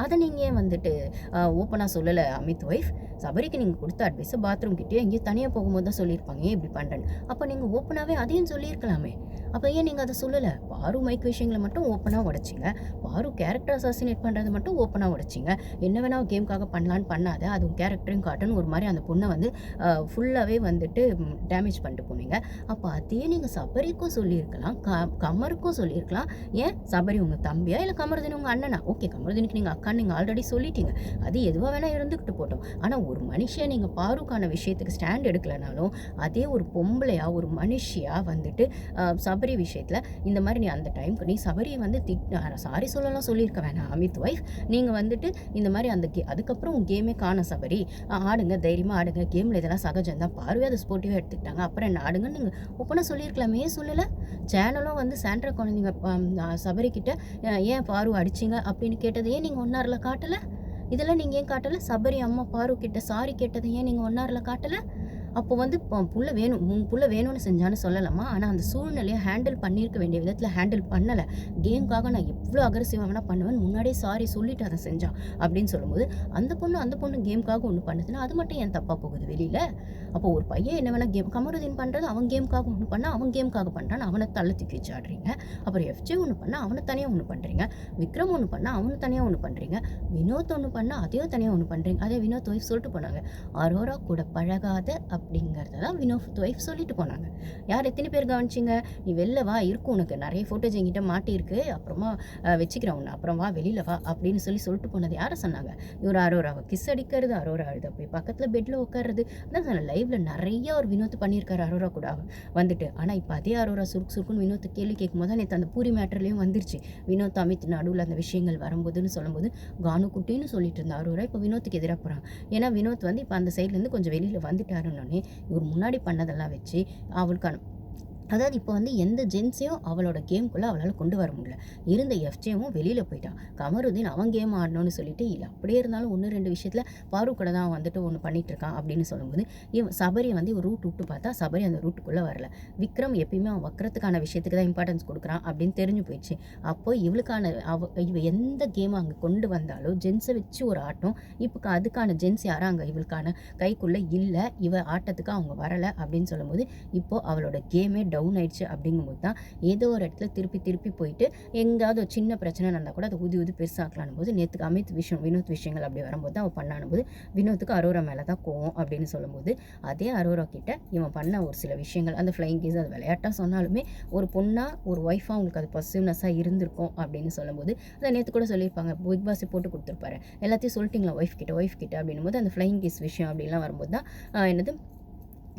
அதை நீங்கள் ஏன் வந்துட்டு ஓப்பனாக சொல்லலை அமித் ஒய்ஃப்? சபரிக்கு நீங்கள் கொடுத்த அட்வைஸை பாத்ரூம் கிட்டேயோ எங்கேயும் தனியாக போகும்போது தான் சொல்லியிருப்பாங்க, ஏன் இப்படி பண்ணுறேன்னு. அப்போ நீங்கள் ஓப்பனாகவே அதையும் சொல்லியிருக்கலாமே, அப்போ ஏன் நீங்கள் அதை சொல்லலை? பாரு மைக் விஷயங்களை மட்டும் ஓப்பனாக ஓப்பனாக உடைச்சிங்க. பாரு கேரக்டர் அசாசினேட் பண்ணுறது மட்டும் ஓப்பனாக உடைச்சிங்க. என்ன வேணால் கேமுக்காக பண்ணலான்னு பண்ணாத, அது கேரக்டரையும் காட்டணும் ஒரு மாதிரி அந்த பொண்ணை வந்து ஃபுல்லாகவே வந்துட்டு டேமேஜ் பண்ணிட்டு போனீங்க. அப்போ அதையே நீங்கள் சபரிக்கும் சொல்லியிருக்கலாம், கமருக்கும் சொல்லியிருக்கலாம். ஏன் சபரி உங்கள் தம்பியா இல்லை கமருதீன் உங்கள் அண்ணனா? ஓகே, கமருதீனுக்கு நீங்கள் அக்கான்னு நீங்கள் ஆல்ரெடி சொல்லிட்டீங்க, அது எதுவாக வேணால் இருந்துக்கிட்டு போட்டோம். ஆனால் ஒரு மனுஷன் நீங்கள் பாருக்கான விஷயத்துக்கு ஸ்டாண்ட் எடுக்கலைனாலும் அதே ஒரு பொம்பளையா ஒரு மனுஷியாக வந்துட்டு சபரி விஷயத்தில் இந்த மாதிரி நீ அந்த டைமுக்கு நீ சபரியை வந்து சாரி சொல்லலாம் சொல்லியிருக்க வேணாம். அமித் ஒய்ஃப் நீங்கள் வந்துட்டு இந்த மாதிரி அந்த அதுக்கப்புறம் கேமே காண சபரி, ஆடுங்க தைரியமாக ஆடுங்க, கேமில் இதெல்லாம் சகஜம் தான், பார்வையாக அதை ஸ்போர்ட்டிவாக எடுத்துக்கிட்டாங்க, அப்புறம் என்ன ஆடுங்கன்னு நீங்கள் ஓப்பனாக சொல்லியிருக்கலாமே, சொல்லலை. சேனலும் வந்து சாண்ட்ரா குழந்தைங்க சபரிக்கிட்ட ஏன் பாரு அடிச்சிங்க அப்படின்னு கேட்டது ஏன் நீங்கள் ஒன்னாரில் காட்டலை? இதெல்லாம் நீங்கள் ஏன் காட்டலை? சபரி அம்மா பாரு கிட்ட சாரி கேட்டதை ஏன் நீங்கள் ஒன்னாரில் காட்டலை? அப்போ வந்து புள்ள வேணும், புள்ள வேணும்னு செஞ்சான்னு சொல்லலாமா? ஆனால் அந்த சூழ்நிலையை ஹேண்டில் பண்ணியிருக்க வேண்டிய விதத்தில் ஹேண்டில் பண்ணலை. கேமுக்காக நான் எவ்வளோ அக்ரெசிவாக வேணால் பண்ணுவேன், முன்னாடியே சாரி சொல்லிட்டு அதை செஞ்சான் அப்படின்னு சொல்லும்போது அந்த பொண்ணு கேமுக்காக ஒன்று பண்ணுதுன்னா அது மட்டும் ஏன் தப்பாக போகுது வெளியில்? அப்போ ஒரு பையன் என்ன வேணால் கமருதீன் பண்ணுறது அவன் கேமுக்காக ஒன்று பண்ணால் அவன் கேமுக்காக பண்ணுறான்னு அவனை தள்ள தூக்கி வச்சு ஆடுறீங்க. அப்புறம் எஃப்ஜே ஒன்று பண்ணால் அவனை தனியாக ஒன்று பண்ணுறீங்க, விக்ரம் ஒன்று பண்ணால் அவனை தனியாக ஒன்று பண்ணுறீங்க, வினோத் ஒன்று பண்ணால் அதையும் தனியாக ஒன்று பண்ணுறீங்க. அதே வினோத் ஒய்ஃப் சொல்லிட்டு போனாங்க, அரோரா கூட பழகாத அப்படிங்கிறத தான் வினோத் ஒய்ஃப் சொல்லிட்டு போனாங்க. யார் எத்தனை பேர் கவனிச்சிங்க? நீ வெளில வா, இருக்கும் உனக்கு நிறைய ஃபோட்டோஸ் என்கிட்ட மாட்டியிருக்கு, அப்புறமா வச்சுக்கிறேன் உன்னை, அப்புறம் வா வெளியில் வா அப்படின்னு சொல்லிட்டு போனது யாரை சொன்னாங்க? இவர் அரோராவை கிஸ் அடிக்கிறது, அரோரா அழுத போய் பக்கத்தில் பெட்டில் உட்காருறது, அதான் சொன்னேன் லைவில் நிறைய ஒரு வினோத் பண்ணியிருக்காரு அரோரா கூட வந்துட்டு. ஆனால் இப்போ அதே அரோரா சுருக்குன்னு வினோத் கேள்வி கேட்கும் போது நேற்று அந்த பூரி மேட்டர்லேயும் வந்துருச்சு. வினோத் அமித் நடுவில் அந்த விஷயங்கள் வரும்போதுன்னு சொல்லும்போது கானு குட்டின்னு சொல்லிட்டு இருந்த அரோரா இப்போ வினோத்துக்கு எதிராக போகிறாங்க. ஏன்னா வினோத் வந்து இப்போ அந்த சைட்லேருந்து கொஞ்சம் வெளியில் வந்துட்டாருன்னொன்னே இவர் முன்னாடி பண்ணதெல்லாம் வச்சு அவளுக்கான அதாவது இப்போ வந்து எந்த ஜென்ஸையும் அவளோட கேம்குள்ளே அவளால் கொண்டு வர முடியல. இருந்த எஃப்ஜேவும் வெளியில் போயிட்டான். கமருதீன் அவன் கேம் ஆடணும்னு சொல்லிட்டு இல்லை, அப்படியே இருந்தாலும் 1-2 விஷயத்தில் பாரு கூட தான் வந்துட்டு ஒன்று பண்ணிட்டு இருக்கான் அப்படின்னு சொல்லும்போது சபரியை வந்து ஒரு ரூட் விட்டு பார்த்தா சபரி அந்த ரூட்டுக்குள்ளே வரல. விக்ரம் எப்பயுமே அவன் வக்கரத்துக்கான விஷயத்துக்கு தான் இம்பார்ட்டன்ஸ் கொடுக்குறான் அப்படின்னு தெரிஞ்சு போயிடுச்சு. அப்போ இவளுக்கான இவ எந்த கேம் அங்கே கொண்டு வந்தாலும் ஜென்ஸை வச்சு ஒரு ஆட்டம், இப்போ அதுக்கான ஜென்ஸ் யாரும் அங்கே இவளுக்கான கைக்குள்ளே இல்லை, இவ ஆட்டத்துக்கு அவங்க வரலை அப்படின்னு சொல்லும்போது இப்போது அவளோட கேமே டவுன் ஆயிடுச்சு. அப்படிங்கும்போது தான் ஏதோ ஒரு இடத்துல திருப்பி போயிட்டு எங்காவது ஒரு சின்ன பிரச்சனை நடந்தால் கூட அதை ஊதி பெருசாக்கலான் போது நேற்றுக்கு வினோத் விஷயங்கள் அப்படி வரும்போது தான் அவன் பண்ணானும் போது வினோத்துக்கு அரோரா மேலே தான் கோவம் அப்படின்னு சொல்லும்போது அதே அரோரா கிட்ட இவன் பண்ண ஒரு சில விஷயங்கள் அந்த ஃப்ளைங் கேஸ் அது விளையாட்டாக சொன்னாலுமே ஒரு பொண்ணாக ஒரு ஒய்ஃபாக உங்களுக்கு அது பாசிட்டிவ்னஸாக இருந்திருக்கும் அப்படின்னு சொல்லும்போது அதை நேற்று கூட சொல்லியிருப்பாங்க, பிக் பாஸை போட்டு கொடுத்துருப்பாரு, எல்லாத்தையும் சொல்லிட்டீங்களா ஒய்ஃப் கிட்ட அப்படின்னும் போது அந்த ஃப்ளைங் கேஸ் விஷயம் அப்படின்லாம் வரும்போது தான் என்னது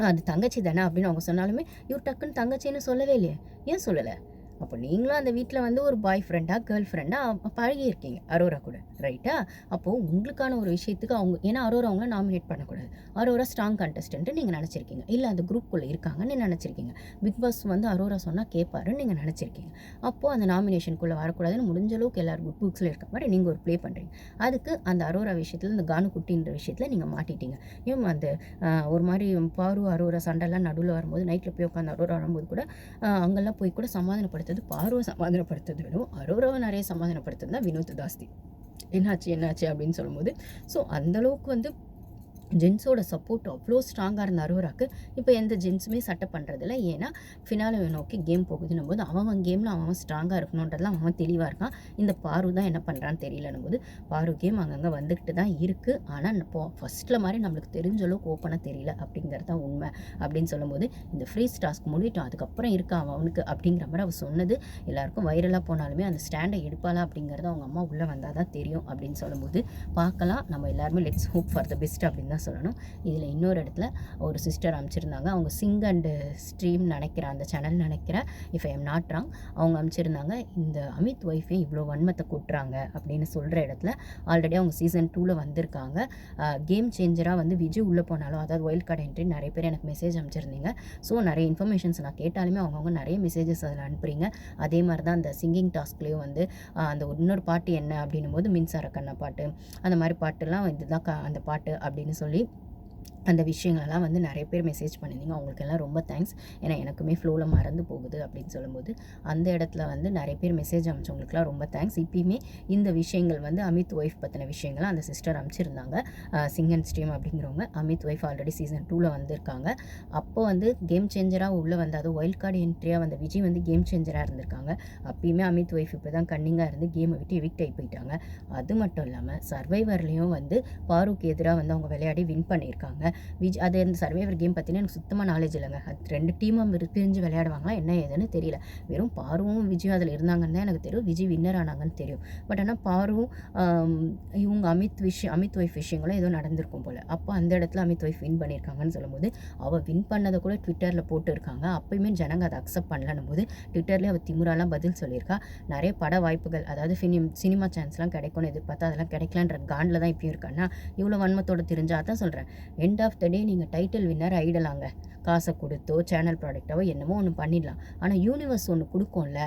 அது தங்கச்சி தானே அப்படின்னு அவங்க சொன்னாலுமே இவர் டக்குன்னு தங்கச்சின்னு சொல்லவே இல்லையே, ஏன் சொல்லலை? அப்போ நீங்களும் அந்த வீட்டில் வந்து ஒரு பாய் ஃப்ரெண்டாக கேர்ள் ஃப்ரெண்டாக பழகியிருக்கீங்க அரோரா கூட, ரைட்டா? அப்போது உங்களுக்கான ஒரு விஷயத்துக்கு அவங்க ஏன்னா அரோரா அவங்கள நாமினேட் பண்ணக்கூடாது, அரோரா ஸ்ட்ராங் கண்டஸ்டன்ட்டு நீங்கள் நினச்சிருக்கீங்க, இல்லை அந்த குரூப்புக்குள்ளே இருக்காங்கன்னு நினச்சிருக்கீங்க, பிக் பாஸ் வந்து அரோரா சொன்னால் கேட்பாருன்னு நீங்கள் நினச்சிருக்கீங்க. அப்போது அந்த நாமினேஷனுக்குள்ளே வரக்கூடாதுன்னு முடிஞ்ச அளவுக்கு எல்லாரும் குட் புக்ஸில் இருக்க மாதிரி நீங்கள் ஒரு ப்ளே பண்ணுறீங்க. அதுக்கு அந்த அரோரா விஷயத்தில் இந்த கானு குட்டின்ற விஷயத்தில் நீங்கள் மாட்டிட்டீங்க. ஏன் அந்த ஒரு மாதிரி பாரு அரோரா சண்டைலாம் நடுவில் வரும்போது நைட்டில் போய் உட்காந்து அரோரா வரும்போது கூட அங்கெல்லாம் போய் கூட சமாதானப்படுத்தது பார்வை சமாதானப்படுத்துறது விடும் அரோராவை நிறைய சமாதானப்படுத்துறது தான் வினோத் ஜாஸ்தி. என்னாச்சு அப்படின்னு சொல்லும்போது ஸோ அந்தளவுக்கு வந்து ஜென்ஸோட சப்போர்ட் அவ்வளோ ஸ்ட்ராங்காக இருந்த அரோராக்கு இப்போ எந்த ஜென்ஸுமே சட்டை பண்ணுறதில்ல. ஏன்னா ஃபினாலே நோக்கி கேம் போகுதுன்னும் போது அவன் கேமில் அவன் ஸ்ட்ராங்காக இருக்கணுன்றதுலாம் அவன் தெளிவாக இருக்கான். இந்த பாரு தான் என்ன பண்ணுறான்னு தெரியலன்னும் போது பாரு கேம் அங்கங்கே வந்துக்கிட்டு தான் இருக்குது. ஆனால் இப்போ ஃபஸ்ட்டில் மாதிரி நம்மளுக்கு தெரிஞ்ச அளவுக்கு ஓப்பனாக தெரியல அப்படிங்கிறது தான் உண்மை அப்படின்னு சொல்லும்போது இந்த ஃப்ரீஸ் டாஸ்க் முடிவிட்டோம் அதுக்கப்புறம் இருக்கா அவனுக்கு அப்படிங்கிற மாதிரி அவள் சொன்னது எல்லாருக்கும் வைரலாக போனாலுமே அந்த ஸ்டாண்டை எடுப்பாளா அப்படிங்கிறது அவங்க அம்மா உள்ளே வந்தால் தான் தெரியும் அப்படின்னு சொல்லும்போது பார்க்கலாம். நம்ம எல்லாருமே let's hope for the best அப்படின்னு தான் சொல்லணும். இதில் இன்னொரு இடத்துல ஒரு சிஸ்டர் அமைச்சிருந்தாங்க, அவங்க சிங் அண்டு ஸ்ட்ரீம் நினைக்கிறேன் அந்த சேனல் நினைக்கிறேன், if I am not wrong, அவங்க அமைச்சிருந்தாங்க இந்த அமித் ஒய்ஃபே இவ்வளோ வன்மத்தை கூட்டுறாங்க அப்படின்னு சொல்கிற இடத்துல ஆல்ரெடி அவங்க சீசன் 2ல் வந்திருக்காங்க. கேம் சேஞ்சராக வந்து விஜய் உள்ளே போனாலும் அதாவது ஒயில்ட் கார்டு என்ட்ரி நிறைய பேர் எனக்கு மெசேஜ் அமைச்சிருந்தீங்க. ஸோ நிறைய இன்ஃபர்மேஷன்ஸ் நான் கேட்டாலுமே அவங்கவுங்க நிறைய மெசேஜஸ் அதில் அனுப்புறீங்க. அதே மாதிரி தான் அந்த சிங்கிங் டாஸ்க்லேயும் வந்து அந்த இன்னொரு பாட்டு என்ன அப்படின்னும் போது மின்சார கண்ணா பாட்டு அந்த மாதிரி பாட்டுலாம் இதுதான் அந்த பாட்டு அப்படின்னு சொல்லி அந்த விஷயங்களெல்லாம் வந்து நிறைய பேர் மெசேஜ் பண்ணியிருந்தீங்க. அவங்களுக்கெல்லாம் ரொம்ப தேங்க்ஸ். ஏன்னா எனக்குமே ஃப்ளோவில் மறந்து போகுது அப்படின்னு சொல்லும்போது, அந்த இடத்துல வந்து நிறைய பேர் மெசேஜ் அனுப்பிச்சவங்களுக்குலாம் ரொம்ப தேங்க்ஸ். இப்பயுமே இந்த விஷயங்கள் வந்து அமித் ஒய்ஃப் பற்றின விஷயங்கள் அந்த சிஸ்டர் அனுப்பிச்சிருந்தாங்க. சிங் அண்ட் ஸ்ட்ரீம் அப்படிங்கிறவங்க அமித் ஒய்ஃப் ஆல்ரெடி சீசன் 2ல் வந்திருக்காங்க. அப்போ வந்து கேம் சேஞ்சராக உள்ளே வந்து அது வைல்ட் கார்டு என்ட்ரியாக வந்த விஜய் வந்து கேம் சேஞ்சராக இருந்திருக்காங்க. அப்பயுமே அமித் ஒய்ஃப் இப்படி தான் கன்னிங்காக இருந்து கேமை விட்டு எவிக்ட் ஆகி போயிட்டாங்க. அது மட்டும் இல்லாமல் சர்வைவர்லேயும் வந்து பாருக்கு எதிராக வந்து அவங்க விளையாடி வின் பண்ணியிருக்காங்க. அது அந்த சர்வைவர் கேம் பற்றினா எனக்கு சுத்தமாக நாலேஜ் இல்லைங்க. அது 2 டீமும் பிரிஞ்சு விளையாடுவாங்களா என்ன ஏதுன்னு தெரியல. வெறும் பாருவும் விஜயும் அதில் இருந்தாங்கன்னு தான் எனக்கு தெரியும். விஜய் வின்னர் ஆனாங்கன்னு தெரியும். பட் ஆனால் பாருவும் இவங்க அமித் ஒய்ஃப் விஷயங்களும் ஏதோ நடந்திருக்கும் போல். அப்போ அந்த இடத்துல அமித் ஒய்ஃப் வின் பண்ணியிருக்காங்கன்னு சொல்லும்போது அவள் வின் பண்ணதை கூட ட்விட்டரில் போட்டுருக்காங்க. அப்போயுமே ஜனங்க அதை அக்செப்ட் பண்ணலன்னும் போது ட்விட்டர்லேயே அவள் திமுறாலாம் பதில் சொல்லியிருக்கா. நிறைய பட வாய்ப்புகள் அதாவது சினிமா சான்ஸ்லாம் கிடைக்கும்னு எதிர்பார்த்தா அதெல்லாம் கிடைக்கலன்ற காண்டில் தான் இப்பயும் இருக்கான்னா இவ்வளோ வன்மத்தோடு தெரிஞ்சா தான் சொல்கிறேன். எண்ட் ஆஃப் த டே நீங்கள் டைட்டில் வின்னர் ஆகிடலாங்க. காசை கொடுத்தோ சேனல் ப்ராடக்டாவோ என்னமோ ஒன்று பண்ணிடலாம். ஆனால் யூனிவர்ஸ் ஒன்று கொடுக்கும்ல,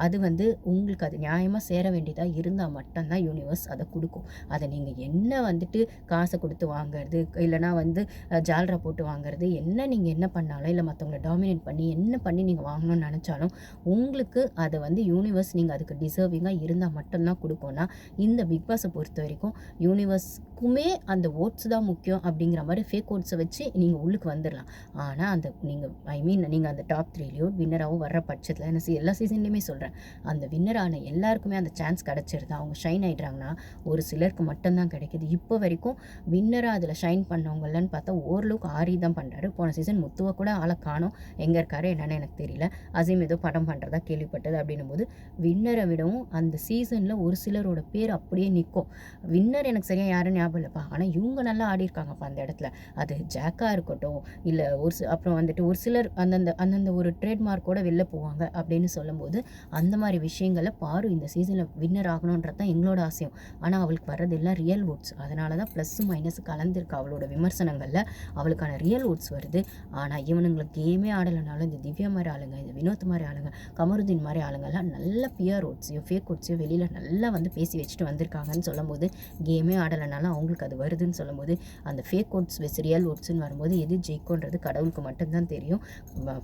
அது வந்து உங்களுக்கு அது நியாயமாக சேர வேண்டியதாக இருந்தால் மட்டும்தான் யூனிவர்ஸ் அதை கொடுக்கும். அதை நீங்கள் என்ன வந்துட்டு காசை கொடுத்து வாங்கிறது, இல்லைனா வந்து ஜால்ரா போட்டு வாங்கிறது, நீங்கள் என்ன பண்ணாலும் இல்லை மற்றவங்களை டாமினேட் பண்ணி என்ன பண்ணி நீங்கள் வாங்கணும்னு நினச்சாலும் உங்களுக்கு அதை வந்து யூனிவர்ஸ் நீங்கள் அதுக்கு டிசர்விங்காக இருந்தால் மட்டும்தான் கொடுக்கும்னா இந்த பிக் பாஸை பொறுத்த வரைக்கும் யூனிவர்ஸ்க்குமே அந்த ஓட்ஸ் தான் முக்கியம் அப்படிங்கிற மாதிரி ஃபேக் ஓட்ஸை வச்சு நீங்கள் உள்ளுக்கு வந்துடலாம். ஆனால் அந்த நீங்கள் அந்த டாப் 3லையோ வின்னராகவும் வர்ற பட்சத்தில் என்ன எல்லா சீசன்லையுமே சொல்கிறேன், அந்த வின்னரான எல்லாருக்குமே அந்த சான்ஸ் கிடச்சிருது. அவங்க ஷைன் ஆகிடுறாங்கன்னா ஒரு சிலருக்கு மட்டும்தான் கிடைக்கிது. இப்போ வரைக்கும் வின்னராக அதில் ஷைன் பண்ணவங்கலன்னு பார்த்தா ஓரளவுக்கு ஆரி தான் பண்ணுறாரு. போன சீசன் முத்துவை கூட ஆளை காணோம், எங்கே இருக்காரு என்னன்னு எனக்கு தெரியல. அசீம் ஏதோ படம் பண்ணுறதா கேள்விப்பட்டது. அப்படின்னும் போது வின்னரை விடவும் அந்த சீசனில் ஒரு சிலரோட பேர் அப்படியே நிற்கும். வின்னர் எனக்கு சரியாக யாரும் ஞாபகம் இல்லைப்பா, ஆனால் இவங்க நல்லா ஆடி இருக்காங்கப்பா அந்த இடத்துல. அது ஜாக்காக இருக்கட்டும் இல்லை அப்புறம் வந்துட்டு ஒரு சிலர் அந்தந்த ஒரு ட்ரேட்மார்க்கோட வெளில போவாங்க அப்படின்னு சொல்லும்போது அந்த மாதிரி விஷயங்களை பாரு இந்த சீசனில் வின்னர் ஆகணுன்றது தான் எங்களோட ஆசையும். ஆனால் அவளுக்கு வர்றது எல்லாம் ரியல் ஓட்ஸ். அதனால தான் ப்ளஸ்ஸு மைனஸு கலந்துருக்கு அவளோட விமர்சனங்களில். அவளுக்கான ரியல் ஓட்ஸ் வருது. ஆனால் இவனுங்களுக்கு கேமே ஆடலைனாலும் இந்த திவ்யா மாதிரி ஆளுங்க, இந்த வினோத் மாதிரி ஆளுங்க, கமருதீன் மாதிரி ஆளுங்கள்லாம் நல்ல பியர் ஓட்ஸையோ ஃபேக் ஓட்ஸையோ வெளியில் நல்லா வந்து பேசி வச்சுட்டு வந்திருக்காங்கன்னு சொல்லும்போது கேமே ஆடலைனாலும் அவங்களுக்கு அது வருதுன்னு சொல்லும்போது அந்த ஃபேக் ஓட்ஸ் வெஸ் ரியல் ஓட்ஸ்ன்னு வரும்போது எது ஜெயிக்கும்ன்றது கடவுளுக்கு மட்டும்தான் தெரியும்.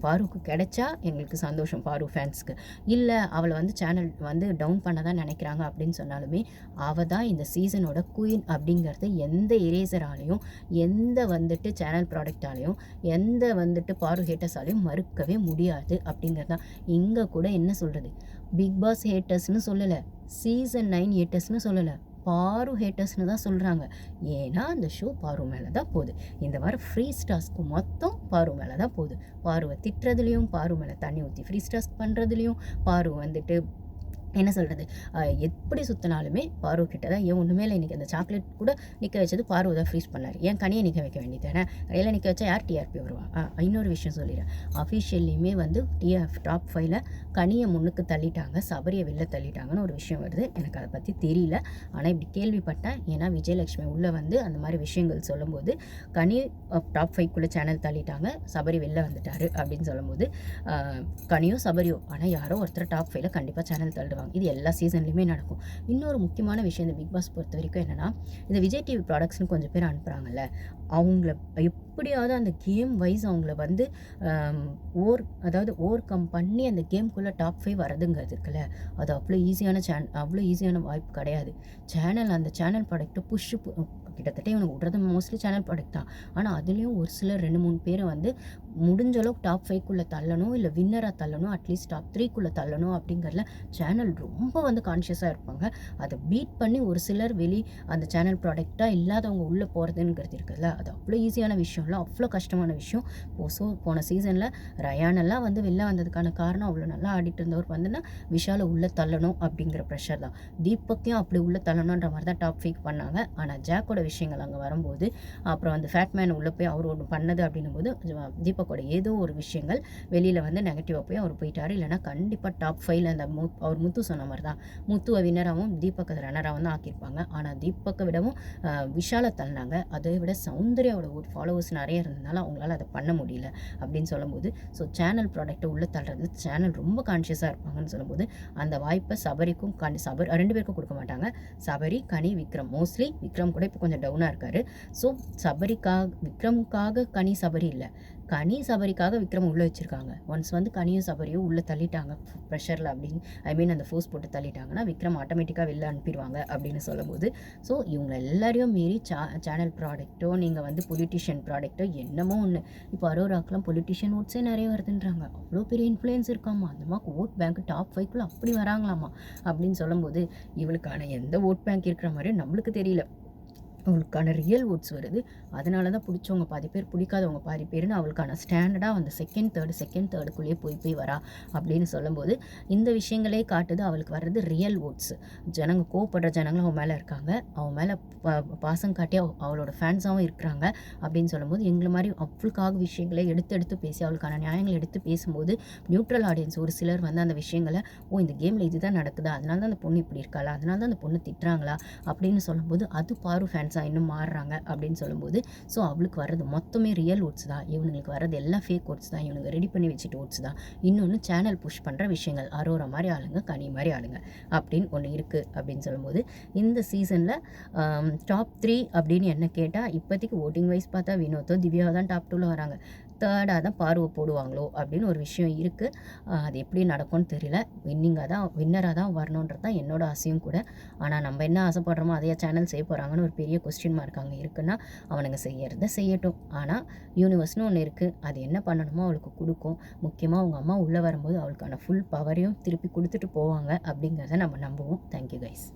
பாருக்கு கிடைச்சா எங்களுக்கு சந்தோஷம், பாரு ஃபேன்ஸ்க்கு. இல்லை அவளை வந்து சேனல் வந்து டவுன் பண்ண தான் நினைக்கிறாங்க அப்படின்னு சொன்னாலுமே அவள் தான் இந்த சீசனோட குயின் அப்படிங்கிறது எந்த எரேசராலையும் எந்த வந்துட்டு சேனல் ப்ராடக்டாலையும் எந்த வந்துட்டு பாரு ஹேட்டர்ஸாலையும் மறுக்கவே முடியாது அப்படிங்கிறது தான். இங்கே கூட என்ன சொல்கிறது, பிக் பாஸ் ஹேட்டர்ஸ்னு சொல்லலை, சீசன் 9 ஹேட்டர்ஸ்னு சொல்லலை, பாரு ஹேட்டர்ஸ்னு தான் சொல்கிறாங்க. ஏன்னா அந்த ஷோ பாரு மேலே தான் போகுது. இந்த வாரம் ஃப்ரீ ஸ்டார்ஸ்க்கு மொத்தம் பாரு மேலே தான் போகுது. பாருவை திட்டுறதுலையும் பாரு மேலே தண்ணி ஊற்றி ஃப்ரீ ஸ்டார்ஸ் பண்ணுறதுலையும் பாரு வந்துட்டு என்ன சொல்கிறது, எப்படி சுற்றினாலுமே பாரு கிட்ட தான் ஏன் ஒன்றுமே இல்லை. இன்றைக்கி அந்த சாக்லேட் கூட நிற்க வச்சது பாரு தான் ஃப்ரீஸ் பண்ணார். ஏன் கனியை நிற்க வைக்க வேண்டியதானே, கையில் நிற்க வச்சா யார் டிஆர்பி வருவா. இன்னொரு விஷயம் சொல்லிடுறேன், அஃபிஷியல்லையுமே வந்து டாப் 5ல் கனியை முன்னுக்கு தள்ளிட்டாங்க, சபரியை வெளில தள்ளிட்டாங்கன்னு ஒரு விஷயம் வருது. எனக்கு அதை பற்றி தெரியல, ஆனால் இப்படி கேள்விப்பட்டேன். ஏன்னா விஜயலட்சுமி உள்ளே வந்து அந்த மாதிரி விஷயங்கள் சொல்லும்போது கனி டாப் 5க்குள்ளே சேனல் தள்ளிட்டாங்க, சபரி வெளில வந்துட்டார் அப்படின்னு சொல்லும்போது கனியோ சபரியோ ஆனால் யாரோ ஒருத்தர் டாப் 5ல் கண்டிப்பாக சேனல் தள்ளுவாங்க. இது எல்லா சீசன்லையுமே நடக்கும். இன்னொரு முக்கியமான விஷயம் இந்த பிக் பாஸ் பொறுத்த வரைக்கும் என்னென்னா, இந்த விஜய் டிவி ப்ராடக்ட்ஸ்னு கொஞ்சம் பேர் அனுப்புகிறாங்கல்ல, அவங்கள எப்படியாவது அந்த கேம் வைஸ் அவங்கள வந்து ஓவர் கம் பண்ணி அந்த கேம்குள்ளே டாப் 5 வரதுங்கிறது இருக்குல்ல, அது அவ்வளோ ஈஸியான வாய்ப்பு கிடையாது. அந்த சேனல் ப்ராடக்ட்டை கிட்டத்தட்ட இவனுக்கு விட்றது மோஸ்ட்லி சேனல் ப்ராடக்ட் தான். ஆனால் அதுலேயும் ஒரு சிலர் 2-3 பேரை வந்து முடிஞ்ச அளவுக்கு டாப் 5க்குள்ளே தள்ளணும், இல்லை வின்னராக தள்ளணும், அட்லீஸ்ட் டாப் 3க்குள்ளே தள்ளணும் அப்படிங்கிறதுல சேனல் ரொம்ப வந்து கான்ஷியஸாக இருப்பாங்க. அதை பீட் பண்ணி ஒரு சிலர் அந்த சேனல் ப்ராடக்டாக இல்லாதவங்க உள்ளே போகிறதுங்கிறது இருக்குல்ல, அது அவ்வளோ ஈஸியான விஷயம் இல்லை, அவ்வளோ கஷ்டமான விஷயம். போன சீசனில் ரயானெல்லாம் வந்து வெளில வந்ததுக்கான காரணம் அவ்வளோ நல்லா ஆடிட்டு இருந்தவர் வந்துன்னா விஷாலை உள்ளே தள்ளணும் அப்படிங்கிற ப்ரெஷர் தான். தீபக்கையும் அப்படி உள்ளே தள்ளணுன்ற மாதிரி தான் டாப் 5 பண்ணாங்க. ஆனால் ஜாக்கோட விஷயங்கள் அங்கே வரும்போது அப்புறம் அந்த ஃபேட்மேன் உள்ளே போய் அவர் ஒன்று பண்ணது அப்படின்னும் போது தீபக்கோட ஏதோ ஒரு விஷயங்கள் வெளியில் வந்து நெகட்டிவாக போய் அவர் போயிட்டார். இல்லைனா கண்டிப்பாக டாப் 5ல் அந்த அவர் முத்து சொன்ன மாதிரி தான் முத்துவை வின்னராகவும் தீபக்கை ரன்னராகவும் தான் ஆக்கியிருப்பாங்க. ஆனால் தீபக்கை விடவும் விஷாலை தள்ளினாங்க. அதை விட சௌந்தர்யாவோட ஒரு ஃபாலோவர்ஸ் நிறைய இருந்ததுனால அவங்களால அதை பண்ண முடியல அப்படின்னு சொல்லும்போது, ஸோ சேனல் ப்ராடக்ட்டை உள்ளே தள்ளுறது சேனல் ரொம்ப கான்ஷியஸாக இருப்பாங்கன்னு சொல்லும்போது, அந்த வாய்ப்பை சபரிக்கும் சபரி 2 பேருக்கும் கொடுக்க மாட்டாங்க. சபரி, கனி, விக்ரம். மோஸ்ட்லி விக்ரம் கூட இப்போ கொஞ்சம் டவுனாக இருக்காரு. ஸோ விக்ரமுக்காக கனி, சபரி இல்லை, கனி சபரிக்காக விக்ரம் உள்ளே வச்சுருக்காங்க. ஒன்ஸ் வந்து கனியும் சபரியும் உள்ளே தள்ளிட்டாங்க ப்ரெஷரில் அப்படின்னு, ஐ மீன் அந்த ஃபோர்ஸ் போட்டு தள்ளிட்டாங்கன்னா விக்ரம் ஆட்டோமேட்டிக்காக வெளில அனுப்பிடுவாங்க அப்படின்னு சொல்லும்போது, ஸோ இவங்க எல்லாரையும் மீறி சேனல் ப்ராடக்ட்டோ நீங்கள் வந்து பொலிட்டிஷியன் ப்ராடக்ட்டோ என்னமோ ஒன்று. இப்போ அரோராக்கெலாம் பொலிட்டிஷியன் ஓட்ஸே நிறைய வருதுன்றாங்க. அவ்வளோ பெரிய இன்ஃப்ளூயன்ஸ் இருக்காமா, அந்த மாதிரி ஓட் பேங்க் டாப் 5க்குள்ள அப்படி வராங்களாமா அப்படின்னு சொல்லும்போது, இவளுக்கான எந்த ஓட் பேங்க் இருக்கிற மாதிரி நம்மளுக்கு தெரியல. அவளுக்கான ரியல் ஓட்ஸ் வருது. அதனால தான் பிடிச்சவங்க பாதி பேர், பிடிக்காதவங்க பாதி பேர்னு அவளுக்கான ஸ்டாண்டர்டாக அந்த செகண்ட் தேர்டுக்குள்ளேயே போய் வரா அப்படின்னு சொல்லும்போது, இந்த விஷயங்களே காட்டுது அவளுக்கு வர்றது ரியல் ஓட்ஸ். ஜனங்க கோவப்படுற ஜனங்களும் அவன் மேலே இருக்காங்க, அவன் மேலே பாசம் காட்டி அவளோட ஃபேன்ஸாகவும் இருக்கிறாங்க அப்படின்னு சொல்லும்போது, எங்களை மாதிரி அவளுக்காக விஷயங்களை எடுத்து பேசி அவளுக்கான நியாயங்களை எடுத்து பேசும்போது, நியூட்ரல் ஆடியன்ஸ் ஒரு சிலர் வந்து அந்த விஷயங்களை, இந்த கேமில் இதுதான் நடக்குதா, அதனால தான் அந்த பொண்ணு இப்படி இருக்காளா, அதனால தான் அந்த பொண்ணு திட்டுறாங்களா அப்படின்னு சொல்லும்போது, அது பாரு ஃபேன்ஸாக இன்னும் மாறுறாங்க அப்படின்னு சொல்லும்போது, ஸோ அவளுக்கு வர்றது மொத்தமே ரியல் ஓட்ஸ் தான், இவனுங்களுக்கு வர்றது எல்லாம் ஃபேக் ஓட்ஸ் தான், இவனுங்க ரெடி பண்ணி வச்சுட்டு ஓட்ஸ் தான். இன்னொன்று சேனல் புஷ் பண்ணுற விஷயங்கள், அரோரா மாதிரி ஆளுங்க, கனி மாதிரி ஆளுங்க அப்படின்னு ஒன்று இருக்குது அப்படின்னு சொல்லும்போது, இந்த சீசனில் டாப் 3 அப்படின்னு என்ன கேட்டால், இப்போதைக்கு ஓட்டிங் வைஸ் பார்த்தா வினோத்தோ திவ்யாவோ தான் டாப் 2ல் வராங்க. தேர்டாக தான் பார்வை போடுவாங்களோ அப்படின்னு ஒரு விஷயம் இருக்குது. அது எப்படி நடக்கும்னு தெரியல. வின்னராக தான் வரணுன்றது தான் என்னோட ஆசையும் கூட. ஆனால் நம்ம என்ன ஆசைப்படுறோமோ அதையே சேனல் செய்ய போகிறாங்கன்னு ஒரு பெரிய கொஸ்டின் மார்க் அங்கே இருக்குன்னா, அவனுங்க செய்யறத செய்யட்டும். ஆனால் யூனிவர்ஸ்னு ஒன்று இருக்குது, அது என்ன பண்ணணுமோ அவளுக்கு கொடுக்கும். முக்கியமாக அவங்க அம்மா உள்ளே வரும்போது அவளுக்கான ஃபுல் பவரையும் திருப்பி கொடுத்துட்டு போவாங்க அப்படிங்கிறத நம்ம நம்புவோம். Thank you guys.